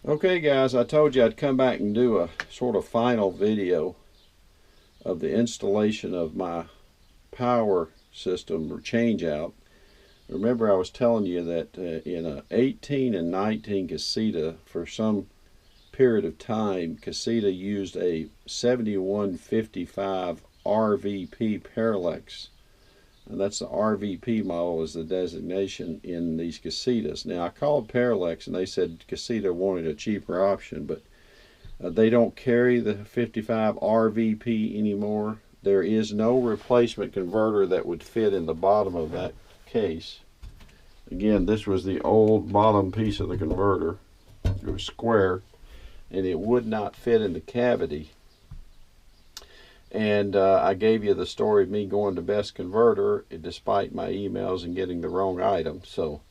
Okay guys, I told you I'd come back and do a sort of final video of the installation of my power system or change out. Remember I was telling you that in a 18 and 19 Casita, for some period of time, Casita used a 7155 RVP Parallax. And that's the RVP model is the designation in these Casitas. Now I called Parallax and they said Casita wanted a cheaper option, but they don't carry the 55 RVP anymore. There is no replacement converter that would fit in the bottom of that case. Again, this was the old bottom piece of the converter. It was square and it would not fit in the cavity. And I gave you the story of me going to Best Converter despite my emails and getting the wrong item. So,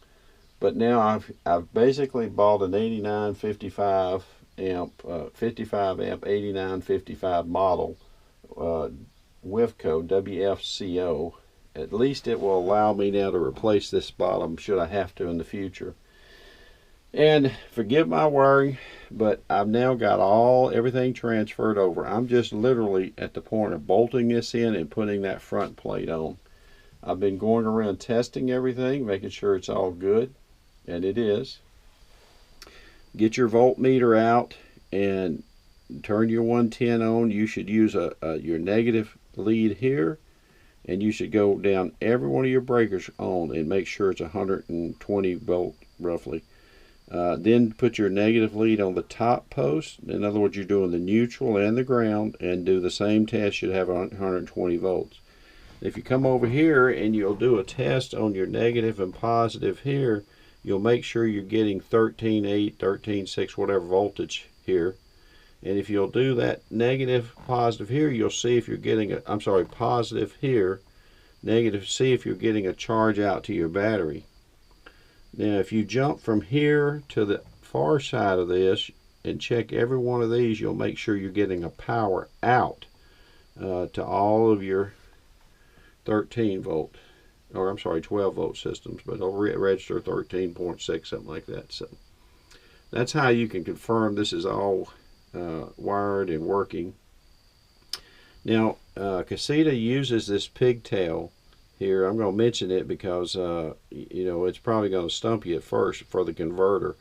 but now I've basically bought an 8955 amp, 55 amp 8955 model WFCO, WFCO. At least it will allow me now to replace this bottom should I have to in the future. And forgive my wiring, but I've now got everything transferred over. I'm just literally at the point of bolting this in and putting that front plate on. I've been going around testing everything, making sure it's all good, and it is. Get your voltmeter out and turn your 110 on. You should use your negative lead here, and you should go down every one of your breakers on and make sure it's 120 volt roughly. Then put your negative lead on the top post. In other words, you're doing the neutral and the ground, and do the same test. You'd have 120 volts. If you come over here and you'll do a test on your negative and positive here, you'll make sure you're getting 13.8, 13.6, whatever voltage here. And if you'll do that negative, positive here, you'll see if you're getting positive here, negative, see if you're getting a charge out to your battery. Now if you jump from here to the far side of this and check every one of these, you'll make sure you're getting a power out to all of your 13 volt, or I'm sorry, 12 volt systems, but it'll register 13.6, something like that. So that's how you can confirm this is all wired and working. Now Casita uses this pigtail here. I'm going to mention it because you know, it's probably going to stump you at first for the converter.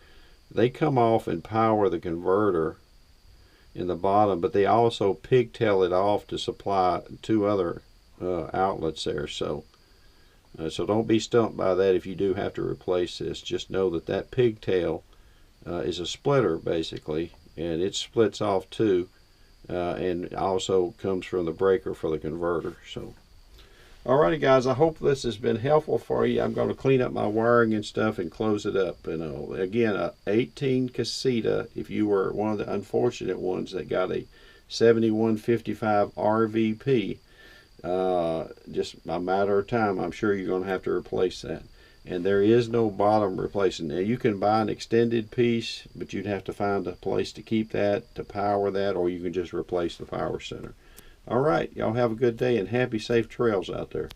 They come off and power the converter in the bottom, but they also pigtail it off to supply two other outlets there. So don't be stumped by that if you do have to replace this. Just know that that pigtail is a splitter basically, and it splits off too, and also comes from the breaker for the converter. So alrighty guys, I hope this has been helpful for you. I'm going to clean up my wiring and stuff and close it up. And again, a 18 Casita, if you were one of the unfortunate ones that got a 7155 RVP, just a matter of time, I'm sure you're going to have to replace that. And there is no bottom replacing. Now you can buy an extended piece, but you'd have to find a place to keep that, to power that, or you can just replace the power center. All right, y'all have a good day and happy, safe trails out there.